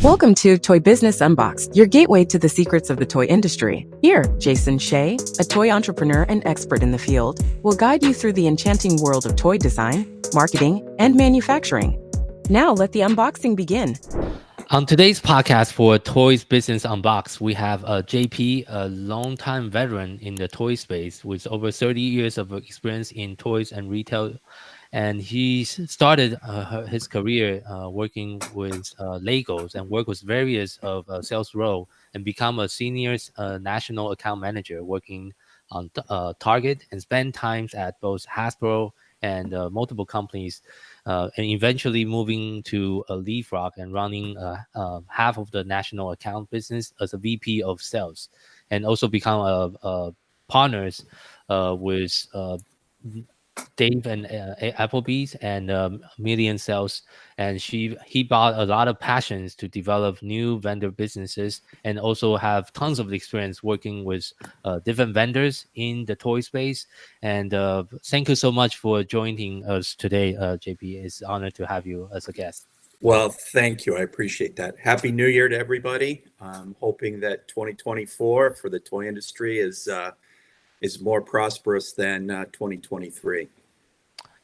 Welcome to Toy Business Unboxed, your gateway to the secrets of the toy industry. Here, Jason Shea, a toy entrepreneur and expert in the field, will guide you through the enchanting world of toy design, marketing, and manufacturing. Now let the unboxing begin. On today's podcast for Toys Business Unboxed, we have JP, a longtime veteran in the toy space with over 30 years of experience in toys and retail. And he started his career working with Legos and worked with various of sales role and become a senior national account manager working on Target and spend times at both Hasbro and multiple companies, and eventually moving to Leapfrog and running half of the national account business as a VP of sales, and also become partners with Dave and Applebee's and Millennium Sales, and he brought a lot of passions to develop new vendor businesses, and also have tons of experience working with different vendors in the toy space. And thank you so much for joining us today, JP. It's an honor to have you as a guest. Well, thank you. I appreciate that. Happy New Year to everybody. I'm hoping that 2024 for the toy industry is more prosperous than 2023.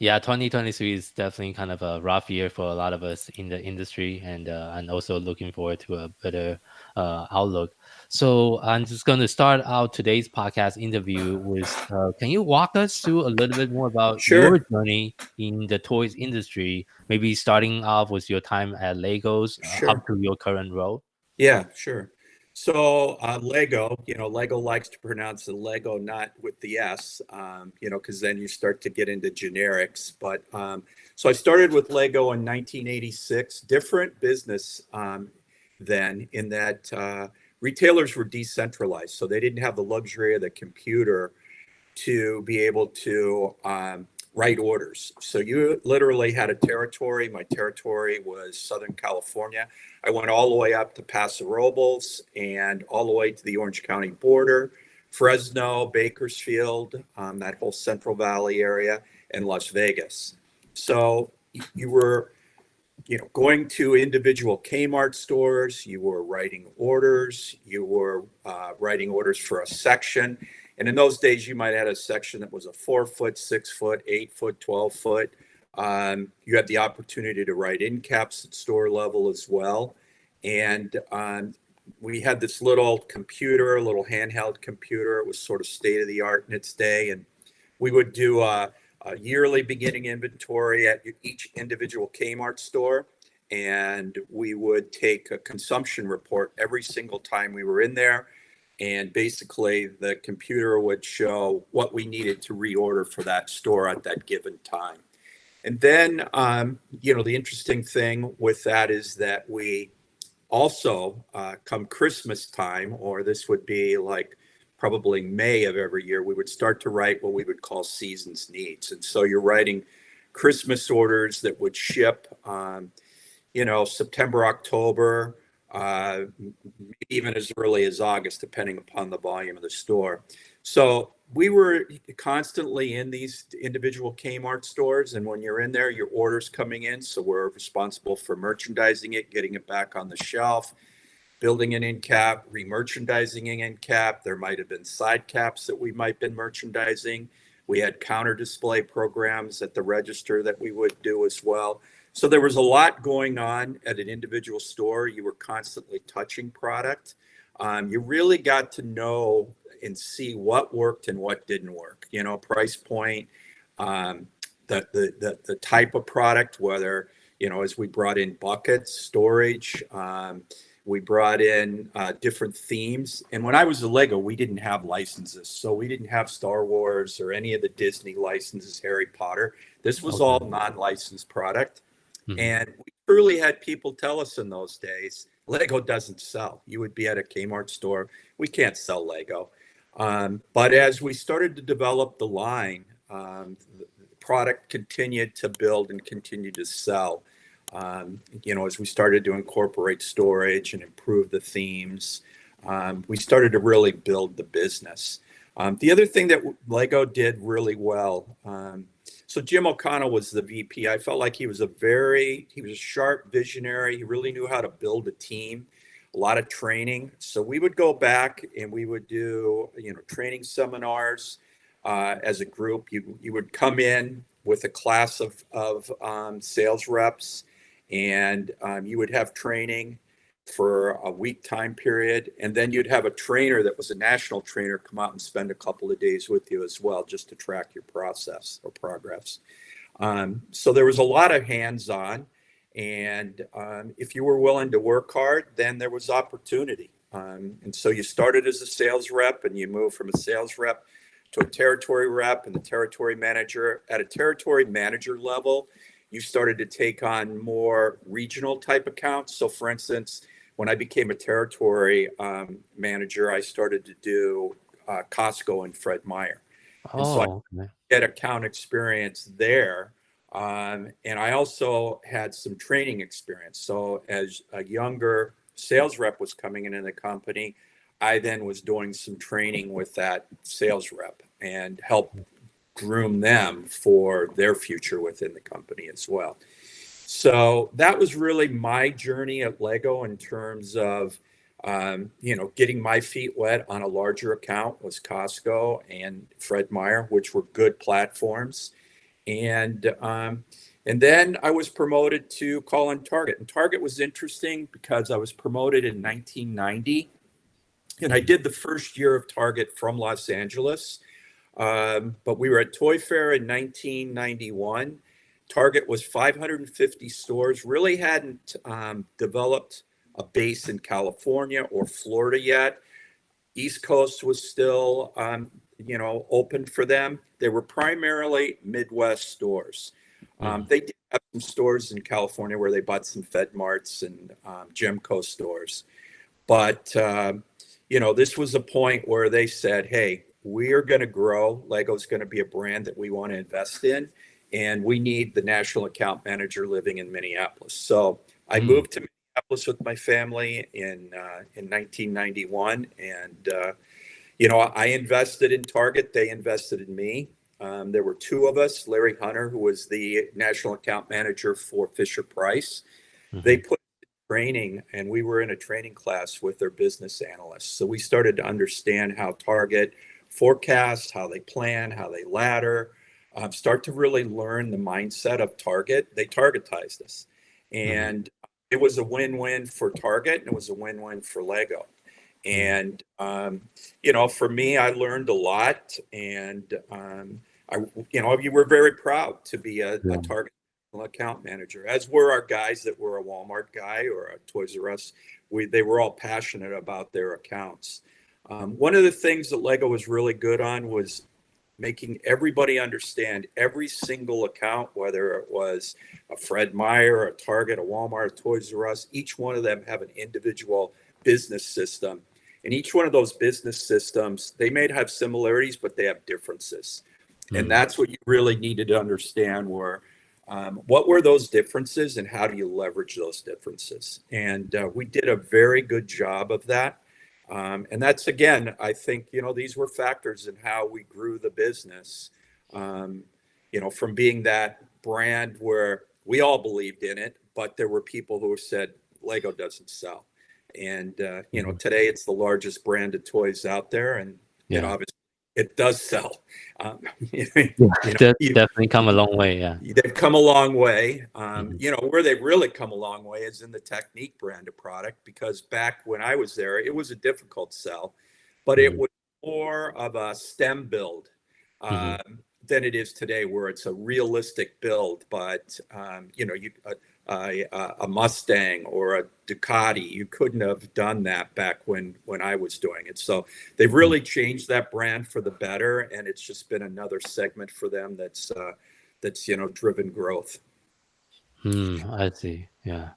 Yeah, 2023 is definitely kind of a rough year for a lot of us in the industry, and also looking forward to a better outlook. So I'm just going to start out today's podcast interview with, can you walk us through a little bit more about your Sure. journey in the toys industry, maybe starting off with your time at Legos Sure. up to your current role? Yeah, sure. So Lego, Lego likes to pronounce the Lego not with the S, because then you start to get into generics. But so I started with Lego in 1986, different business then in that retailers were decentralized. So they didn't have the luxury of the computer to be able to write orders. So you literally had a territory. My territory was Southern California. I went all the way up to Paso Robles and all the way to the Orange County border, Fresno, Bakersfield, that whole Central Valley area, and Las Vegas. So you were, going to individual Kmart stores, you were writing orders, you were writing orders for a section. And in those days, you might have had a section that was a 4-foot, 6-foot, 8-foot, 12-foot. You had the opportunity to write in caps at store level as well. And we had this little computer, a little handheld computer. It was sort of state of the art in its day. And we would do a yearly beginning inventory at each individual Kmart store. And we would take a consumption report every single time we were in there. And basically, the computer would show what we needed to reorder for that store at that given time. And then, the interesting thing with that is that we also, come Christmas time, or this would be like probably May of every year, we would start to write what we would call season's needs. And so you're writing Christmas orders that would ship, September, October, even as early as August, depending upon the volume of the store. So we were constantly in these individual Kmart stores. And when you're in there, your order's coming in. So we're responsible for merchandising it, getting it back on the shelf, building an end cap, re-merchandising an end cap. There might have been side caps that we might have been merchandising. We had counter display programs at the register that we would do as well. So there was a lot going on at an individual store. You were constantly touching product. You really got to know and see what worked and what didn't work. Price point, the type of product, whether, as we brought in buckets, storage, we brought in different themes. And when I was a Lego, we didn't have licenses. So we didn't have Star Wars or any of the Disney licenses, Harry Potter. This was all non-licensed product. Mm-hmm. And we truly had people tell us in those days, Lego doesn't sell. You would be at a Kmart store. We can't sell Lego. But as we started to develop the line, the product continued to build and continue to sell. As we started to incorporate storage and improve the themes, we started to really build the business. The other thing that Lego did really well, So Jim O'Connell was the VP. I felt like he was a sharp visionary. He really knew how to build a team, a lot of training. So we would go back and we would do, training seminars as a group. You would come in with a class of sales reps, and you would have training for a week time period, and then you'd have a trainer that was a national trainer come out and spend a couple of days with you as well, just to track your process or progress. So there was a lot of hands-on, and if you were willing to work hard, then there was opportunity. And so you started as a sales rep, and you moved from a sales rep to a territory rep and the territory manager. At a territory manager level, you started to take on more regional type accounts. So for instance, when I became a territory manager, I started to do Costco and Fred Meyer. And so I okay. had account experience there. And I also had some training experience. So as a younger sales rep was coming in the company, I then was doing some training with that sales rep and help groom them for their future within the company as well. So that was really my journey at Lego in terms of, getting my feet wet on a larger account was Costco and Fred Meyer, which were good platforms. And then I was promoted to call on Target. And Target was interesting because I was promoted in 1990. And I did the first year of Target from Los Angeles. But we were at Toy Fair in 1991. Target was 550 stores, really hadn't developed a base in California or Florida yet. East Coast was still, open for them. They were primarily Midwest stores. They did have some stores in California where they bought some FedMarts and Gemco stores. But, this was a point where they said, hey, we are going to grow. Lego's going to be a brand that we want to invest in. And we need the national account manager living in Minneapolis. So I moved to Minneapolis with my family in 1991. And, I invested in Target. They invested in me. There were two of us, Larry Hunter, who was the national account manager for Fisher Price. They put training, and we were in a training class with their business analysts. So we started to understand how Target forecast, how they plan, how they ladder, start to really learn the mindset of Target. They targetized us. And it was a win-win for Target, and it was a win-win for Lego. And, for me, I learned a lot. And, you were very proud to be a Target account manager, as were our guys that were a Walmart guy or a Toys R Us. They were all passionate about their accounts. One of the things that Lego was really good on was making everybody understand every single account, whether it was a Fred Meyer, a Target, a Walmart, a Toys R Us, each one of them have an individual business system. And each one of those business systems, they may have similarities, but they have differences. And that's what you really needed to understand were, what were those differences and how do you leverage those differences? And we did a very good job of that. And that's, again, I think, these were factors in how we grew the business, from being that brand where we all believed in it, but there were people who said Lego doesn't sell. And, today it's the largest brand of toys out there. And, obviously it does sell. Definitely come a long way. Yeah. They've come a long way. Where they've really come a long way is in the Technique brand of product, because back when I was there, it was a difficult sell, but it was more of a STEM build than it is today, where it's a realistic build. But, a Mustang or a Ducati, you couldn't have done that back when I was doing it. So they've really changed that brand for the better, and it's just been another segment for them that's driven growth. I see. Yeah.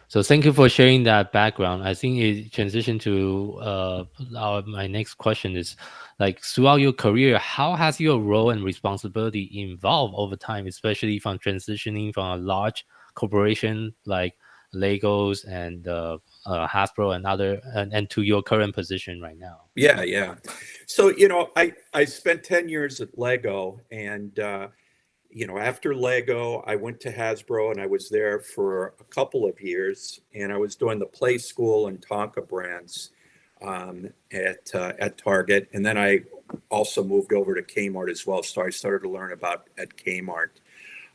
So thank you for sharing that background. I think it transitioned to my next question is, like, throughout your career, how has your role and responsibility evolved over time, especially from transitioning from a large corporation like Legos and Hasbro and other, and to your current position right now? Yeah. So, I spent 10 years at Lego, and, after Lego, I went to Hasbro and I was there for a couple of years, and I was doing the Play School and Tonka brands at Target, and then I also moved over to Kmart as well. So I started to learn about at Kmart.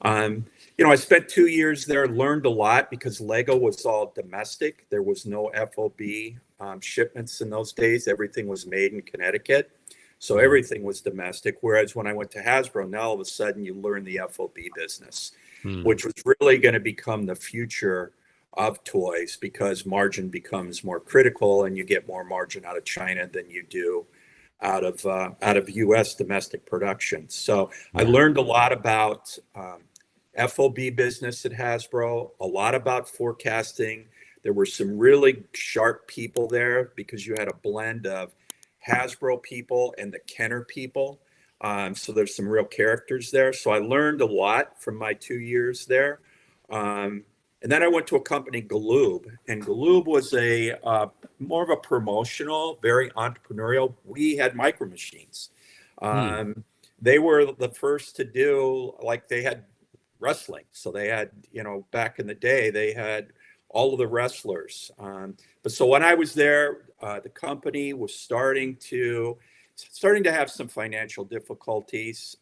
I spent 2 years there, learned a lot because Lego was all domestic. There was no FOB shipments in those days. Everything was made in Connecticut. So everything was domestic. Whereas when I went to Hasbro, now all of a sudden you learn the FOB business, which was really going to become the future of toys because margin becomes more critical and you get more margin out of China than you do out of U.S. domestic production. So I learned a lot about FOB business at Hasbro, a lot about forecasting. There were some really sharp people there because you had a blend of Hasbro people and the Kenner people. So there's some real characters there. So I learned a lot from my 2 years there. And then I went to a company, Galoob, and Galoob was a more of a promotional, very entrepreneurial. We had micro machines. They were the first to do, like they had wrestling. So they had, back in the day, they had all of the wrestlers. But so when I was there, the company was starting to have some financial difficulties.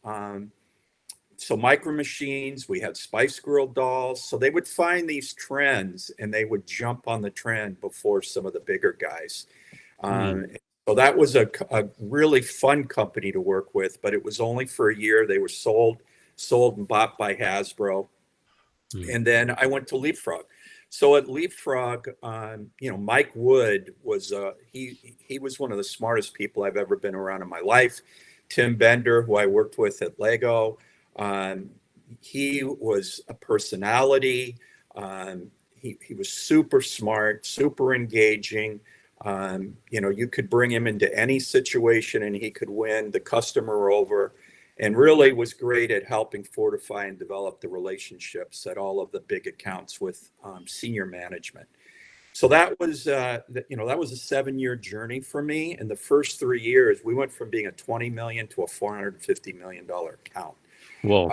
So micro machines, we had Spice Girl dolls. So they would find these trends and they would jump on the trend before some of the bigger guys. So that was a really fun company to work with, but it was only for a year. They were sold and bought by Hasbro. And then I went to Leapfrog. So at Leapfrog, Mike Wood was he was one of the smartest people I've ever been around in my life. Tim Bender, who I worked with at Lego, he was a personality. He was super smart, super engaging. You could bring him into any situation and he could win the customer over, and really was great at helping fortify and develop the relationships at all of the big accounts with senior management. So that was a 7-year journey for me. In the first 3 years, we went from being a $20 million to a $450 million account. Whoa.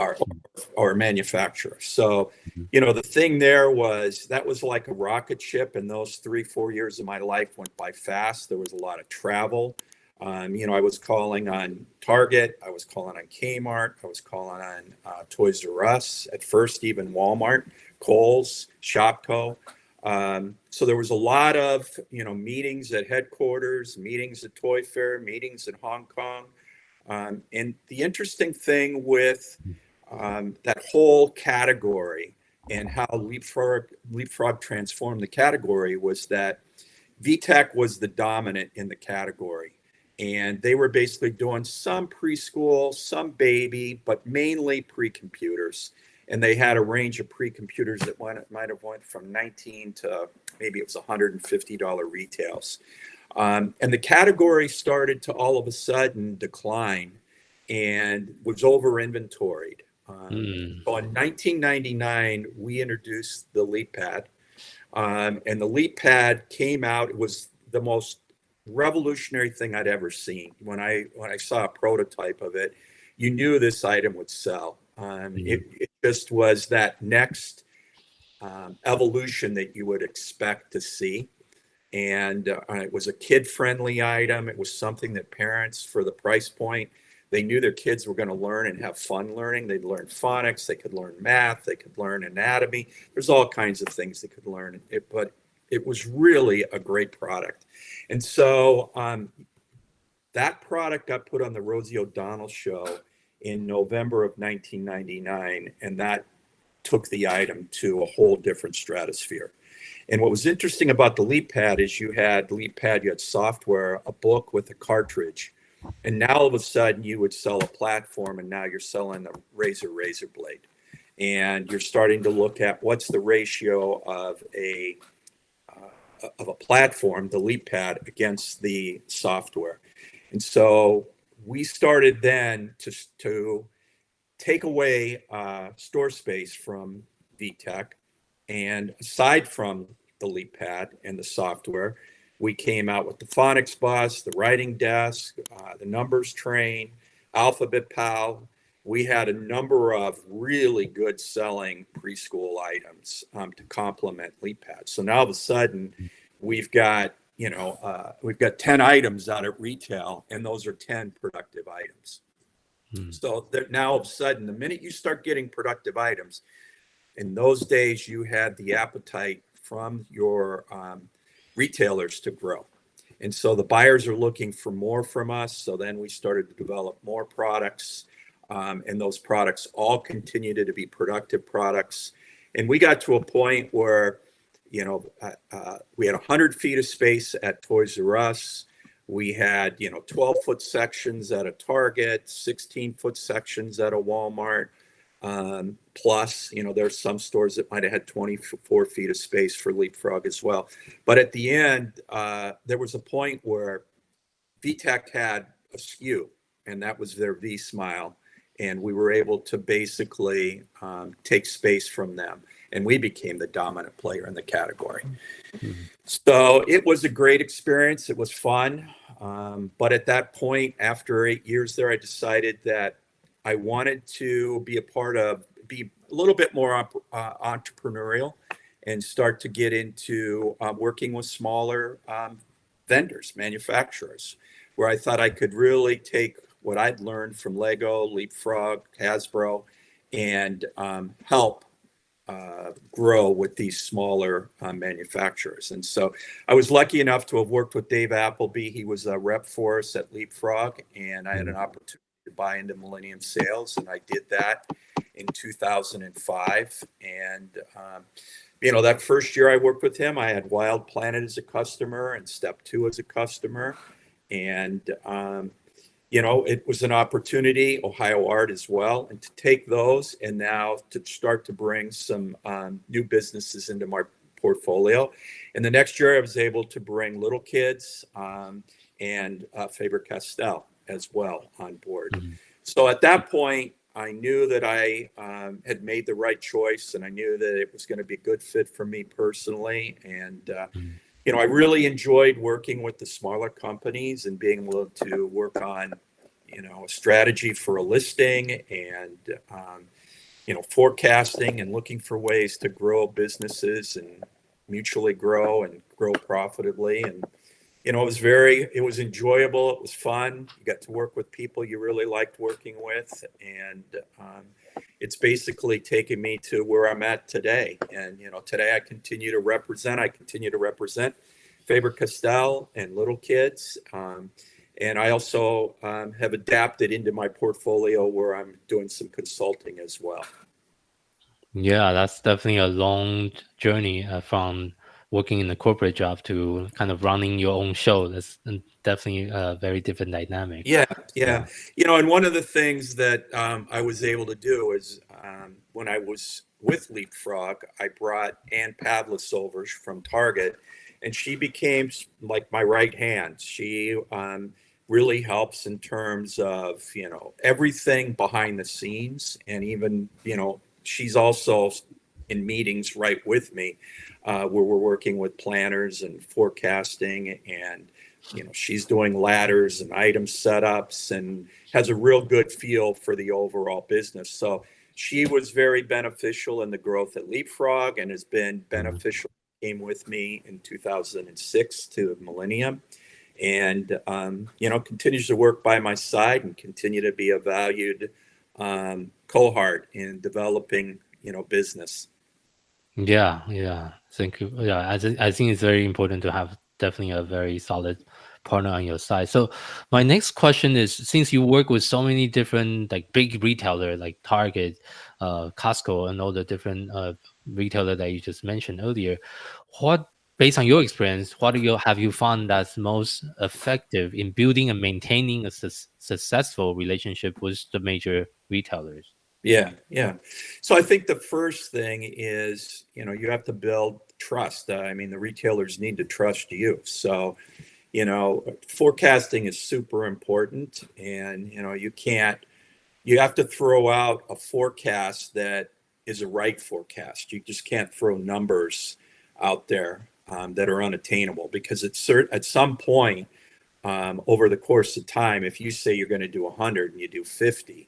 Our manufacturer. So, the thing there was that was like a rocket ship, and those 3-4 years of my life went by fast. There was a lot of travel. I was calling on Target, I was calling on Kmart, I was calling on Toys R Us, at first even Walmart, Kohl's, Shopko. So there was a lot of, meetings at headquarters, meetings at Toy Fair, meetings in Hong Kong. And the interesting thing with that whole category and how Leapfrog transformed the category was that VTech was the dominant in the category. And they were basically doing some preschool, some baby, but mainly pre-computers. And they had a range of pre-computers that might have went from $19 to maybe it was $150 retails. And the category started to all of a sudden decline and was over inventoried. So in 1999, we introduced the LeapPad. And the LeapPad came out, it was the most revolutionary thing I'd ever seen. When I saw a prototype of it, you knew this item would sell. It just was that next evolution that you would expect to see. And it was a kid-friendly item. It was something that parents, for the price point, they knew their kids were going to learn and have fun learning. They'd learn phonics, they could learn math, they could learn anatomy. There's all kinds of things they could learn. But it was really a great product. And so that product got put on the Rosie O'Donnell show in November of 1999, and that took the item to a whole different stratosphere. And what was interesting about the LeapPad is you had software, a book with a cartridge, and now all of a sudden you would sell a platform, and now you're selling a razor blade, and you're starting to look at what's the ratio of a platform, the LeapPad, against the software. And so we started then to take away store space from VTech. And aside from the LeapPad and the software, we came out with the phonics bus, the writing desk, the numbers train, Alphabet Pal, we had a number of really good selling preschool items to complement leap pads. So now all of a sudden we've got, we've got 10 items out at retail, and those are 10 productive items. So that now all of a sudden, the minute you start getting productive items, in those days you had the appetite from your retailers to grow. And so the buyers are looking for more from us. So then we started to develop more products, and those products all continued to be productive products. And we got to a point where, we had 100 feet of space at Toys R Us. We had, 12-foot sections at a Target, 16-foot sections at a Walmart. Plus, there's some stores that might have had 24 feet of space for Leapfrog as well. But at the end, there was a point where VTech had a SKU, and that was their V-Smile. And we were able to basically take space from them. And we became the dominant player in the category. So it was a great experience. It was fun. But at that point, after 8 years there, I decided that I wanted to be a little bit more entrepreneurial and start to get into working with smaller vendors, manufacturers, where I thought I could really take what I'd learned from Lego, Leapfrog, Hasbro, and help grow with these smaller manufacturers. And so I was lucky enough to have worked with Dave Appleby. He was a rep for us at Leapfrog, and I had an opportunity to buy into Millennium Sales, and I did that in 2005. And that first year I worked with him, I had Wild Planet as a customer and Step 2 as a customer. And it was an opportunity, Ohio Art as well, and to take those and now to start to bring some new businesses into my portfolio. And the next year I was able to bring Little Kids and Faber-Castell as well on board. So at that point, I knew that I had made the right choice, and I knew that it was going to be a good fit for me personally. And I really enjoyed working with the smaller companies and being able to work on, a strategy for a listing and, forecasting and looking for ways to grow businesses and mutually grow and grow profitably. And, it was enjoyable. It was fun. You got to work with people you really liked working with. And it's basically taken me to where I'm at today. And, today I continue to represent Faber-Castell and Little Kids. And I also have adapted into my portfolio where I'm doing some consulting as well. Yeah, that's definitely a long journey from working in a corporate job to kind of running your own show. That's definitely a very different dynamic. Yeah. And one of the things that I was able to do is when I was with Leapfrog, I brought Ann Pavlis over from Target, and she became like my right hand. She really helps in terms of, everything behind the scenes. And even, she's also in meetings right with me where we're working with planners and forecasting, and she's doing ladders and item setups and has a real good feel for the overall business. So she was very beneficial in the growth at Leapfrog and has been beneficial. Came with me in 2006 to Millennium, and continues to work by my side and continue to be a valued cohort in developing business. Yeah. Thank you. Yeah, I think it's very important to have definitely a very solid partner on your side. So my next question is, since you work with so many different like big retailer like Target, Costco, and all the different retailer that you just mentioned earlier, based on your experience, have you found that's most effective in building and maintaining a successful relationship with the major retailers? Yeah. So I think the first thing is, you have to build trust. The retailers need to trust you. So, forecasting is super important, and, you have to throw out a forecast that is a right forecast. You just can't throw numbers out there that are unattainable, because at some point over the course of time, if you say you're going to do 100 and you do 50,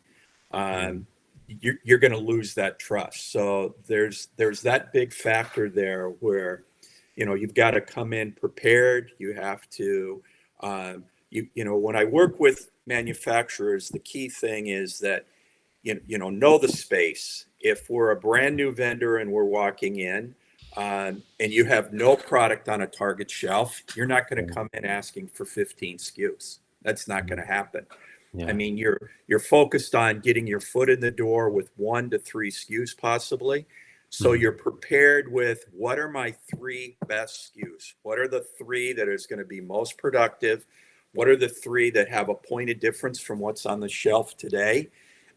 you're going to lose that trust. So there's that big factor there where, you've got to come in prepared. You have to, when I work with manufacturers, the key thing is that, know the space. If we're a brand new vendor and we're walking in, and you have no product on a Target shelf, you're not going to come in asking for 15 SKUs. That's not going to happen. Yeah. I mean, you're focused on getting your foot in the door with 1 to 3 SKUs possibly. So you're prepared with, what are my 3 best SKUs? What are the 3 that is going to be most productive? What are the 3 that have a point of difference from what's on the shelf today?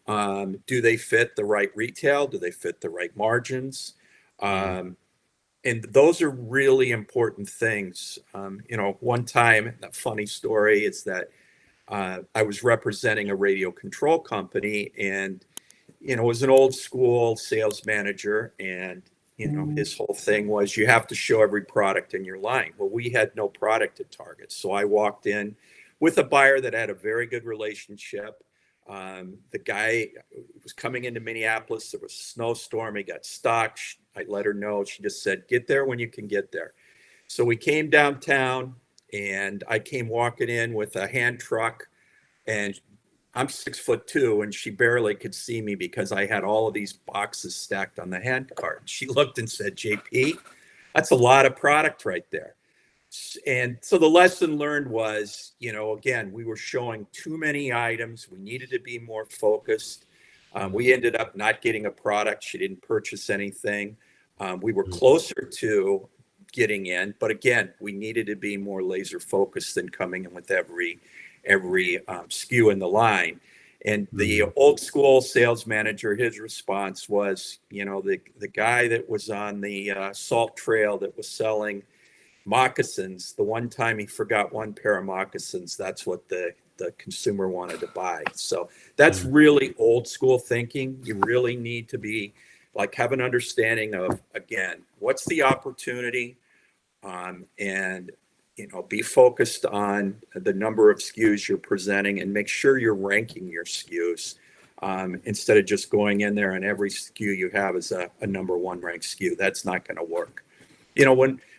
Do they fit the right retail? Do they fit the right margins? And those are really important things. One time, a funny story is that I was representing a radio control company, and it was an old school sales manager, and his whole thing was, you have to show every product in your line. Well, we had no product at Target, so I walked in with a buyer that had a very good relationship. The guy was coming into Minneapolis. There was a snowstorm. He got stuck. I let her know. She just said, get there when you can get there. So we came downtown, and I came walking in with a hand truck, and I'm 6'2", and she barely could see me because I had all of these boxes stacked on the hand cart. She looked and said, JP, that's a lot of product right there. And so the lesson learned was, again, we were showing too many items. We needed to be more focused. We ended up not getting a product. She didn't purchase anything. We were closer to getting in, but again, we needed to be more laser focused than coming in with every SKU in the line. And the old school sales manager, his response was, the guy that was on the salt trail that was selling moccasins, the one time he forgot one pair of moccasins, that's what the consumer wanted to buy. So that's really old school thinking. You really need to be have an understanding of, again, what's the opportunity, and be focused on the number of SKUs you're presenting, and make sure you're ranking your SKUs, instead of just going in there and every SKU you have is a number 1 ranked SKU. That's not going to work.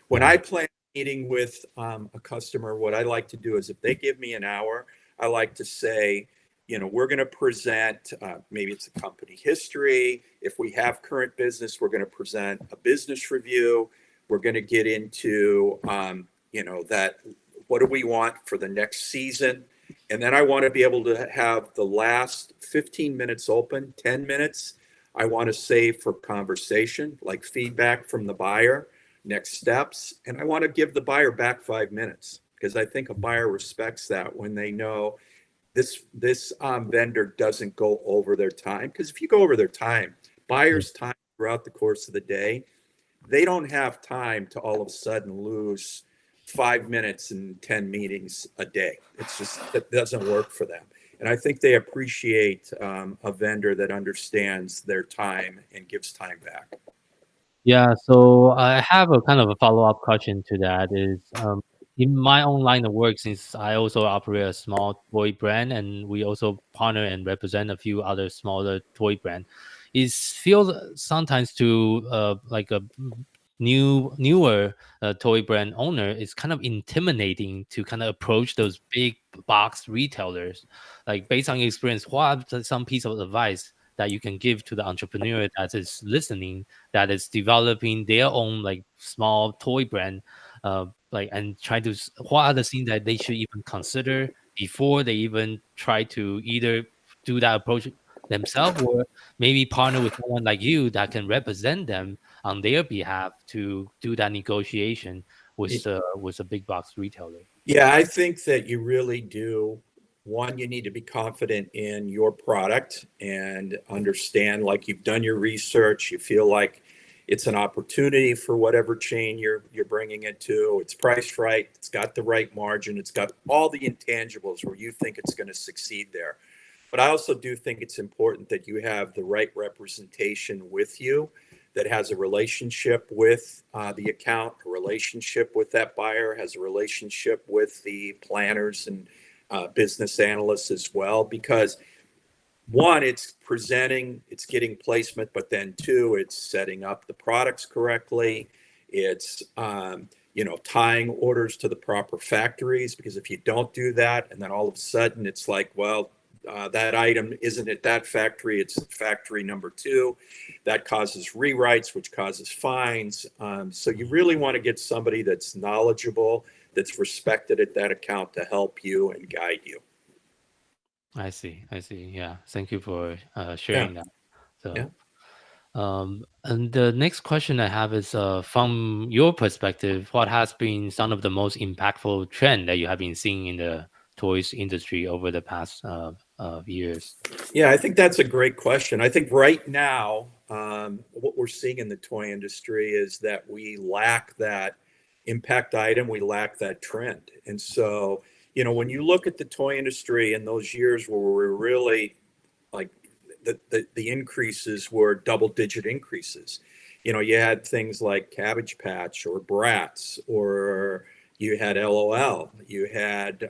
When I plan a meeting with a customer, what I like to do is, if they give me an hour, I like to say, we're going to present, maybe it's a company history. If we have current business, we're going to present a business review. We're going to get into, that, what do we want for the next season? And then I want to be able to have the last 15 minutes open, 10 minutes. I want to save for conversation, like feedback from the buyer, next steps. And I want to give the buyer back 5 minutes, because I think a buyer respects that when they know this vendor doesn't go over their time. Because if you go over their time, buyers' time throughout the course of the day, they don't have time to all of a sudden lose 5 minutes and 10 meetings a day. It's just, it doesn't work for them. And I think they appreciate a vendor that understands their time and gives time back. Yeah, so I have a kind of a follow-up question to that is, in my own line of work, since I also operate a small toy brand, and we also partner and represent a few other smaller toy brand, it feels sometimes to like a newer toy brand owner, it's kind of intimidating to kind of approach those big box retailers. Like, based on your experience, what are some piece of advice that you can give to the entrepreneur that is listening, that is developing their own like small toy brand, and try to, what are the things that they should even consider before they even try to either do that approach themselves, or maybe partner with someone like you that can represent them on their behalf to do that negotiation with a big box retailer? Yeah, I think that you really do. One, you need to be confident in your product and understand, like, you've done your research, you feel like it's an opportunity for whatever chain you're bringing it to. It's priced right, it's got the right margin, it's got all the intangibles where you think it's going to succeed there. But I also do think it's important that you have the right representation with you that has a relationship with the account, a relationship with that buyer, has a relationship with the planners and business analysts as well. Because one, it's presenting, it's getting placement, but then two, it's setting up the products correctly. It's, tying orders to the proper factories, because if you don't do that, and then all of a sudden it's like, well, that item isn't at that factory, it's factory number two. That causes rewrites, which causes fines. So you really want to get somebody that's knowledgeable, that's respected at that account to help you and guide you. I see. Yeah. Thank you for sharing Yeah. that. So, Yeah. and the next question I have is, from your perspective, what has been some of the most impactful trend that you have been seeing in the toys industry over the past years? Yeah, I think that's a great question. I think right now, what we're seeing in the toy industry is that we lack that impact item, we lack that trend. And so, when you look at the toy industry in those years where we're really like the increases were double-digit increases. You had things like Cabbage Patch or Bratz, or you had LOL, you had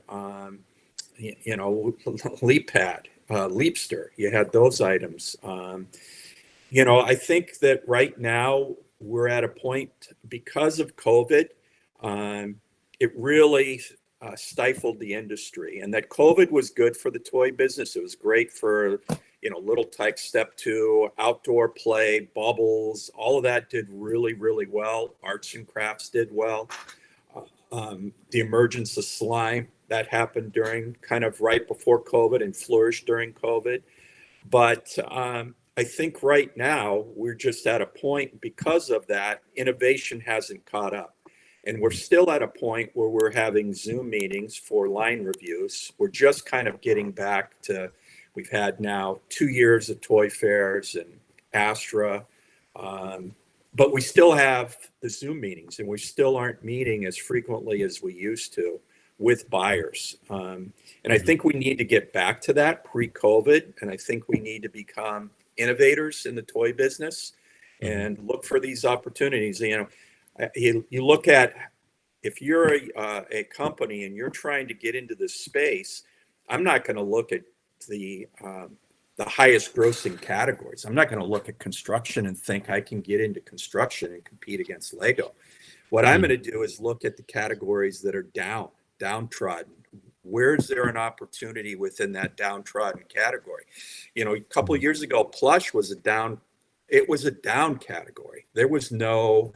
Leap Pad, Leapster. You had those items. I think that right now we're at a point, because of COVID, it really stifled the industry. And that COVID was good for the toy business. It was great for, Little Tyke Step 2, outdoor play, bubbles, all of that did really, really well. Arts and crafts did well. The emergence of slime, that happened during kind of right before COVID and flourished during COVID. But I think right now we're just at a point, because of that, innovation hasn't caught up. And we're still at a point where we're having Zoom meetings for line reviews. We're just kind of getting back to, we've had now 2 years of toy fairs and Astra. But we still have the Zoom meetings, and we still aren't meeting as frequently as we used to with buyers. And I think we need to get back to that pre-COVID. And I think we need to become innovators in the toy business and look for these opportunities. You look at, if you're a company and you're trying to get into this space, I'm not going to look at the highest grossing categories. I'm not going to look at construction and think I can get into construction and compete against Lego. What I'm going to do is look at the categories that are downtrodden. Where's there an opportunity within that downtrodden category? A couple of years ago, plush was a down category. There was no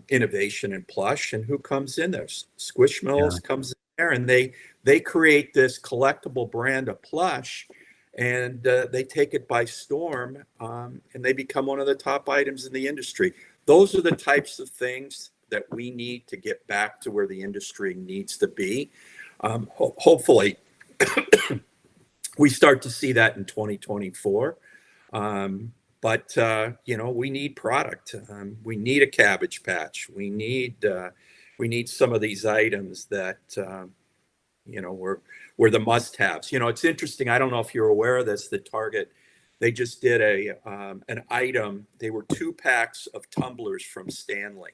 innovation in plush. And who comes in there? Squishmallows comes in there, and they create this collectible brand of plush, and they take it by storm, and they become one of the top items in the industry. Those are the types of things that we need to get back to where the industry needs to be. Hopefully, we start to see that in 2024. But we need product. We need a Cabbage Patch. We need some of these items that were the must-haves. It's interesting. I don't know if you're aware of this. The Target, they just did an item. They were 2 packs of tumblers from Stanley,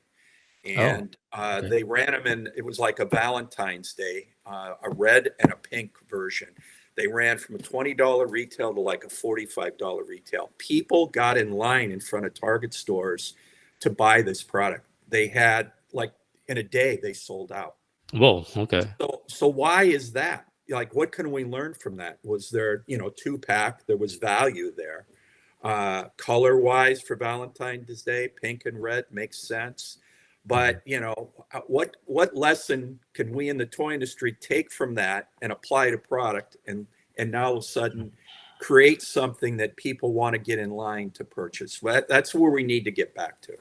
and they ran them in. It was like a Valentine's Day, a red and a pink version. They ran from a $20 retail to like a $45 retail. People got in line in front of Target stores to buy this product. They had, like, in a day, they sold out. Whoa, okay. So why is that? Like, what can we learn from that? Was there, 2-pack? There was value there. Color-wise for Valentine's Day, pink and red makes sense. But, what lesson can we in the toy industry take from that and apply to product, and now all of a sudden create something that people want to get in line to purchase? That's where we need to get back to.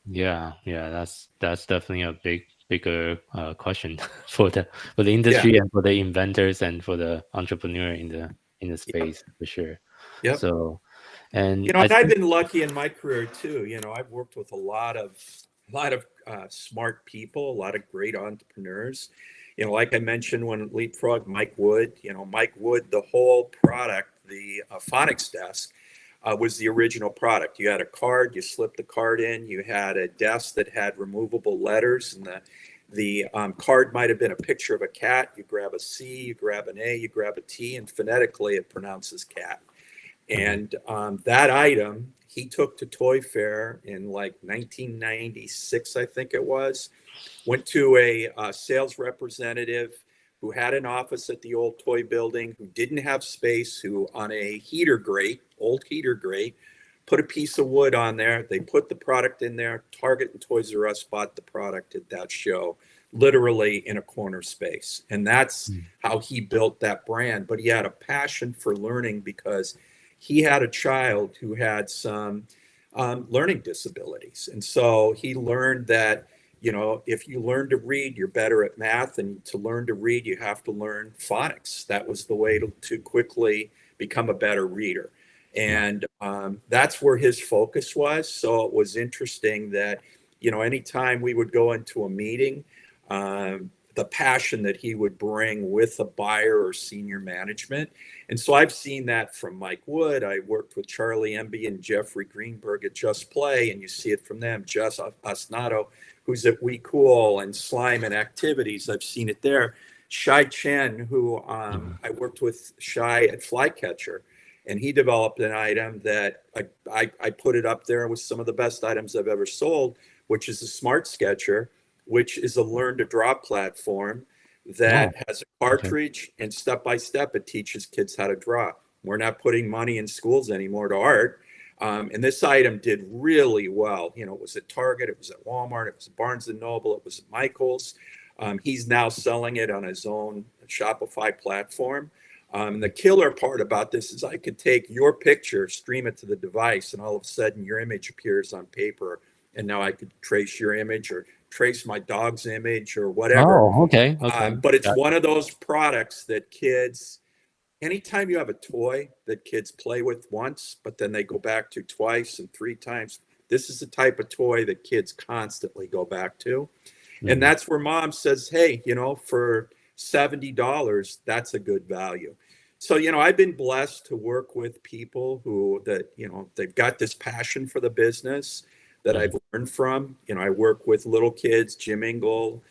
Yeah, that's definitely a bigger question for the industry and for the inventors and for the entrepreneur in the space, for sure. Yep. So, and I've been lucky in my career too. I've worked with a lot of smart people, a lot of great entrepreneurs. Like I mentioned, when Leapfrog, Mike Wood, the whole product, the phonics desk, was the original product. You had a card, you slipped the card in, you had a desk that had removable letters, and The card might have been a picture of a cat. You grab a C, you grab an A, you grab a T, and phonetically it pronounces cat. And that item he took to Toy Fair in like 1996, I think it was. Went to a sales representative who had an office at the old toy building, who didn't have space, who on a heater grate, old heater grate, put a piece of wood on there. They put the product in there. Target and Toys R Us bought the product at that show, literally in a corner space. And that's how he built that brand. But he had a passion for learning because he had a child who had some learning disabilities. And so he learned that, you know, if you learn to read, you're better at math. And to learn to read, you have to learn phonics. That was the way to quickly become a better reader. And that's where his focus was. So it was interesting that, you know, anytime we would go into a meeting, the passion that he would bring with a buyer or senior management. And so I've seen that from Mike Wood. I worked with Charlie Emby and Jeffrey Greenberg at Just Play, and you see it from them. Jess Osnato, who's at We Cool, and Slime and Activities. I've seen it there. Shai Chen, who I worked with Shai at Flycatcher, and he developed an item that I put it up there with some of the best items I've ever sold, which is a Smart Sketcher, which is a learn to draw platform that has a cartridge, and step by step it teaches kids how to draw. We're not putting money in schools anymore to art. And this item did really well. You know, it was at Target, it was at Walmart, it was at Barnes and Noble, it was at Michael's. He's now selling it on his own Shopify platform. And the killer part about this is I could take your picture, stream it to the device, and all of a sudden your image appears on paper. And now I could trace your image or trace my dog's image or whatever. Oh, okay. But it's one of those products that kids, anytime you have a toy that kids play with once, but then they go back to twice and 3 times, this is the type of toy that kids constantly go back to. And that's where mom says, hey, you know, for $70, that's a good value. So, you know, I've been blessed to work with people you know, they've got this passion for the business that I've learned from. You know, I work with little kids, Jim Engel,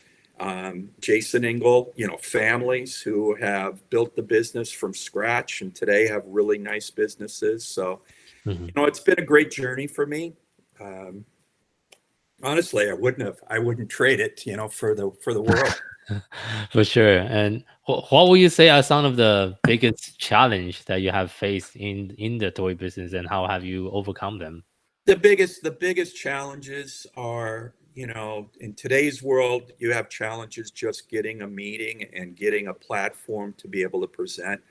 Jason Engel, you know, families who have built the business from scratch and today have really nice businesses. So, you know, it's been a great journey for me. Honestly, I wouldn't trade it, you know, for the world. For sure. And what would you say are some of the biggest challenge that you have faced in the toy business, and how have you overcome them? The biggest challenges are, you know, in today's world, you have challenges just getting a meeting and getting a platform to be able to present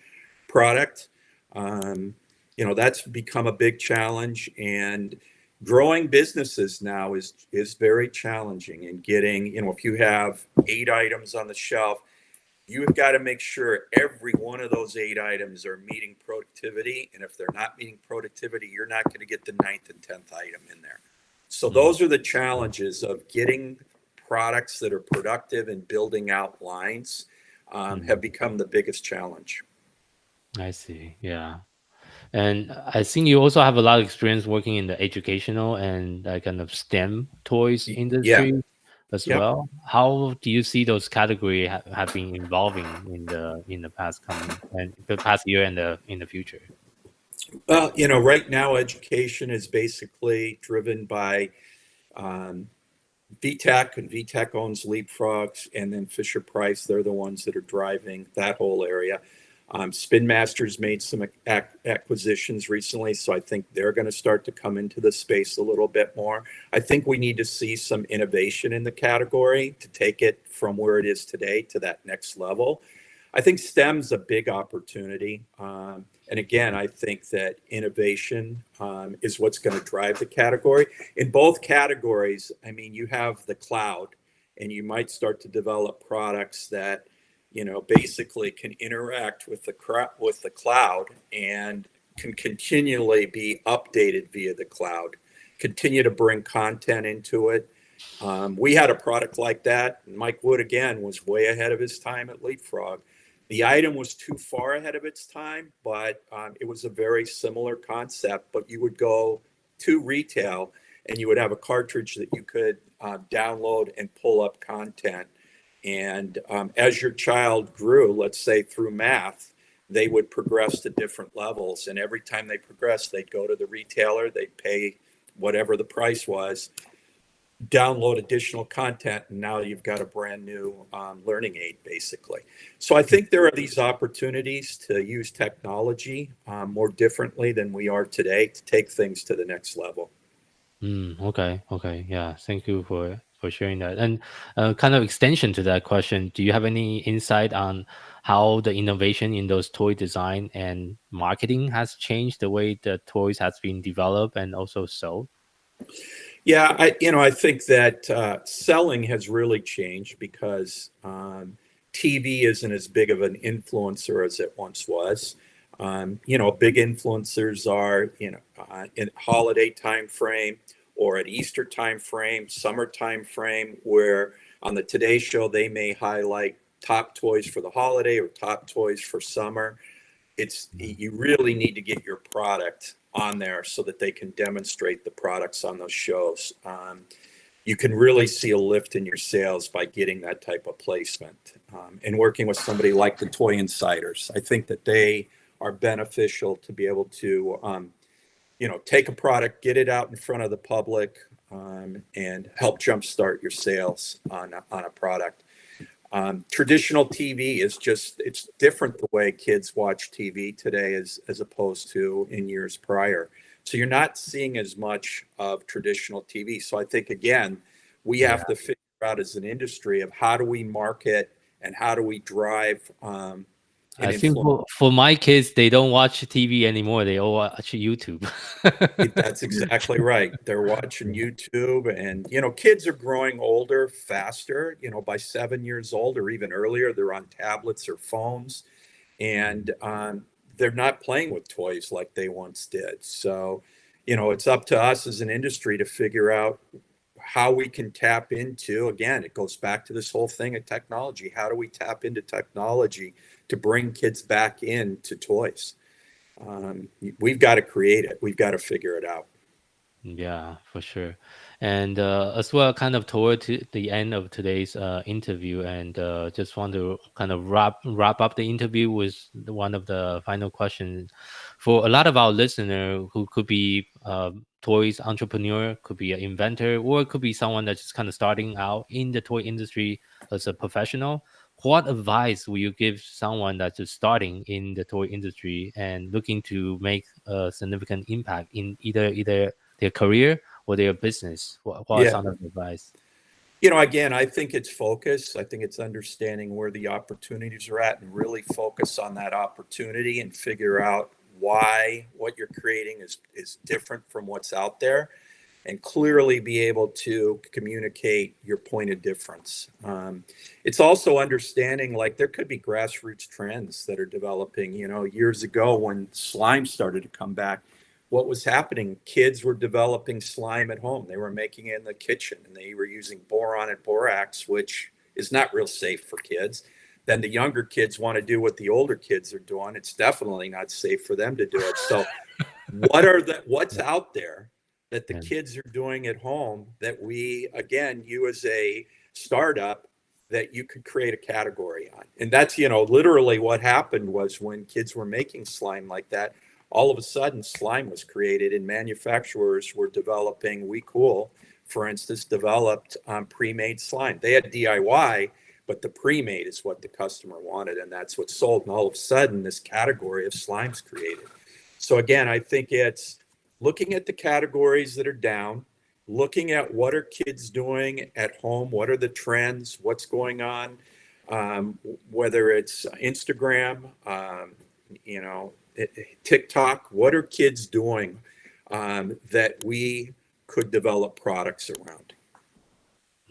product. You know, that's become a big challenge, and growing businesses now is very challenging. And getting, you know, if you have 8 items on the shelf, you've got to make sure every one of those 8 items are meeting productivity. And if they're not meeting productivity, you're not going to get the 9th and 10th item in there. So those are the challenges of getting products that are productive and building out lines have become the biggest challenge. I see. Yeah. And I think you also have a lot of experience working in the educational and kind of STEM toys industry as well. How do you see those categories have been evolving in the past year and in the future? Well, you know, right now education is basically driven by VTech, and VTech owns Leapfrog, and then Fisher Price. They're the ones that are driving that whole area. Spin Masters made some acquisitions recently, so I think they're going to start to come into the space a little bit more. I think we need to see some innovation in the category to take it from where it is today to that next level. I think STEM's a big opportunity. And again, I think that innovation is what's going to drive the category. In both categories, I mean, you have the cloud, and you might start to develop products that, you know, basically can interact with the cloud and can continually be updated via the cloud, continue to bring content into it. We had a product like that. Mike Wood, again, was way ahead of his time at Leapfrog. The item was too far ahead of its time, but it was a very similar concept. But you would go to retail and you would have a cartridge that you could download and pull up content. And as your child grew, let's say through math, they would progress to different levels. And every time they progressed, they'd go to the retailer, they'd pay whatever the price was, download additional content, and now you've got a brand new learning aid, basically. So I think there are these opportunities to use technology more differently than we are today to take things to the next level. Okay. Okay. Yeah. Thank you for sharing that. And kind of extension to that question, do you have any insight on how the innovation in those toy design and marketing has changed the way the toys has been developed and also sold? Yeah, I think that selling has really changed because TV isn't as big of an influencer as it once was. Big influencers are, in holiday time frame or at Easter time frame, summer time frame, where on the Today Show they may highlight top toys for the holiday or top toys for summer. You really need to get your product on there so that they can demonstrate the products on those shows. You can really see a lift in your sales by getting that type of placement, and working with somebody like the Toy Insiders. I think that they are beneficial to be able to take a product, get it out in front of the public, and help jumpstart your sales on a product. Traditional TV it's different the way kids watch TV today as opposed to in years prior. So you're not seeing as much of traditional TV. So I think, again, we have to figure out as an industry of how do we market and how do we drive and I think influence. for my kids, they don't watch TV anymore. They all watch YouTube. That's exactly right. They're watching YouTube, and kids are growing older faster. By 7 years old or even earlier, they're on tablets or phones, and they're not playing with toys like they once did. So, it's up to us as an industry to figure out how we can tap into. Again, it goes back to this whole thing of technology. How do we tap into technology to bring kids back into toys? We've got to create it. We've got to figure it out. Yeah, for sure. And as well, kind of toward the end of today's interview, and just want to kind of wrap up the interview with one of the final questions for a lot of our listener who could be toys entrepreneur, could be an inventor, or it could be someone that's just kind of starting out in the toy industry as a professional. What advice will you give someone that's just starting in the toy industry and looking to make a significant impact in either their career or their business? What are Yeah. some of the advice? Again, I think it's focus. I think it's understanding where the opportunities are at and really focus on that opportunity and figure out why what you're creating is different from what's out there, and clearly be able to communicate your point of difference. It's also understanding, like, there could be grassroots trends that are developing. Years ago when slime started to come back, what was happening? Kids were developing slime at home. They were making it in the kitchen, and they were using boron and borax, which is not real safe for kids. Then the younger kids want to do what the older kids are doing. It's definitely not safe for them to do it. So what's out there that the kids are doing at home that you as a startup, that you could create a category on? And that's, literally what happened was when kids were making slime like that, all of a sudden slime was created, and manufacturers were developing. WeCool, for instance, developed pre-made slime. They had DIY, but the pre-made is what the customer wanted, and that's what sold. And all of a sudden, this category of slime's created. So again, I think it's looking at the categories that are down, looking at what are kids doing at home, what are the trends, what's going on, whether it's Instagram, TikTok, what are kids doing that we could develop products around?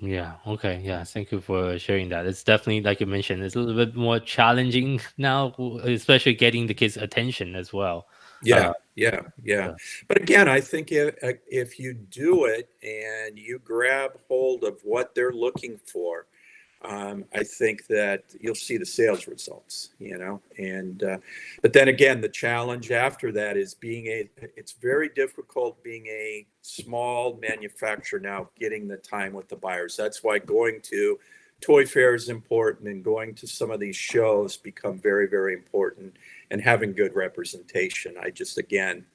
Yeah. Okay. Yeah. Thank you for sharing that. It's definitely, like you mentioned, it's a little bit more challenging now, especially getting the kids' attention as well. Yeah. Yeah. But again, I think if you do it and you grab hold of what they're looking for, I think that you'll see the sales results, and but then again, the challenge after that is it's very difficult being a small manufacturer now, getting the time with the buyers. That's why going to toy fair is important, and going to some of these shows become very, very important, and having good representation. I just, again,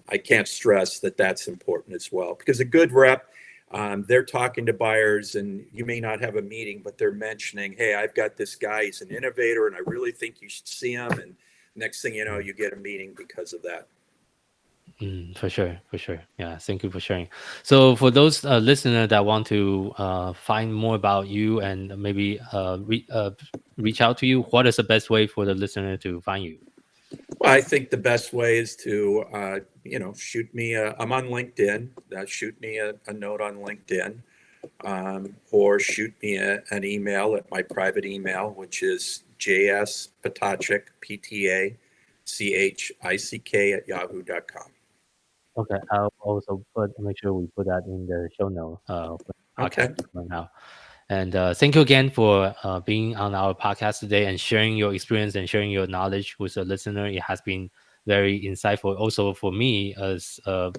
I can't stress that that's important as well, because a good rep, they're talking to buyers, and you may not have a meeting, but they're mentioning, hey, I've got this guy, he's an innovator, and I really think you should see him. And next thing you know, you get a meeting because of that. For sure, for sure. Yeah, thank you for sharing. So for those listeners that want to find more about you and maybe reach out to you, what is the best way for the listener to find you? Well, I think the best way is to, shoot me. I'm on LinkedIn. Shoot me a note on LinkedIn, or shoot me an email at my private email, which is jsptachick, PTACHICK @yahoo.com. Okay, I'll also make sure we put that in the show note for the podcast right now. And thank you again for being on our podcast today and sharing your experience and sharing your knowledge with the listener. It has been very insightful. Also for me as a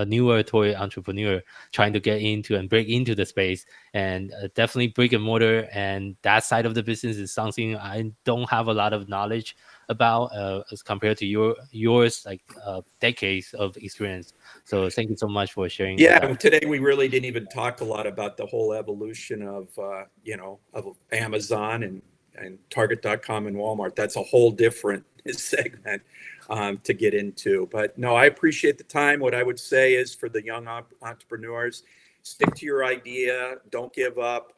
newer toy entrepreneur trying to get into and break into the space, and definitely brick and mortar and that side of the business is something I don't have a lot of knowledge about as compared to yours, like decades of experience. So thank you so much for sharing. Yeah, today we really didn't even talk a lot about the whole evolution of of Amazon and Target.com and Walmart. That's a whole different segment to get into. But no, I appreciate the time. What I would say is, for the young entrepreneurs, stick to your idea. Don't give up.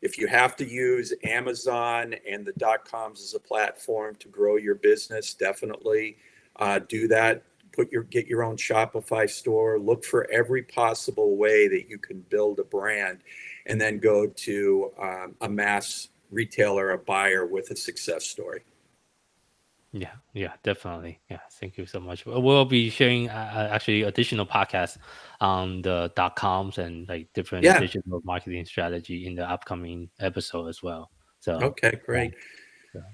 If you have to use Amazon and the .coms as a platform to grow your business, definitely do that. Get your own Shopify store. Look for every possible way that you can build a brand, and then go to a mass retailer, a buyer with a success story. Yeah, definitely. Yeah, thank you so much. We'll be sharing actually additional podcasts on the .coms and like different digital marketing strategy in the upcoming episode as well. So okay, great.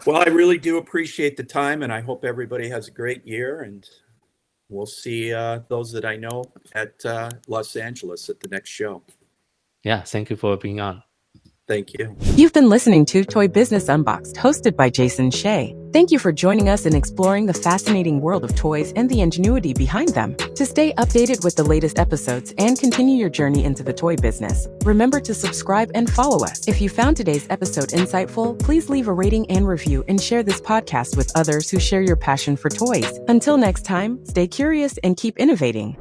Well, I really do appreciate the time, and I hope everybody has a great year. And we'll see those that I know at Los Angeles at the next show. Yeah, thank you for being on. Thank you. You've been listening to Toy Business Unboxed, hosted by Jason Shea. Thank you for joining us in exploring the fascinating world of toys and the ingenuity behind them. To stay updated with the latest episodes and continue your journey into the toy business, remember to subscribe and follow us. If you found today's episode insightful, please leave a rating and review and share this podcast with others who share your passion for toys. Until next time, stay curious and keep innovating.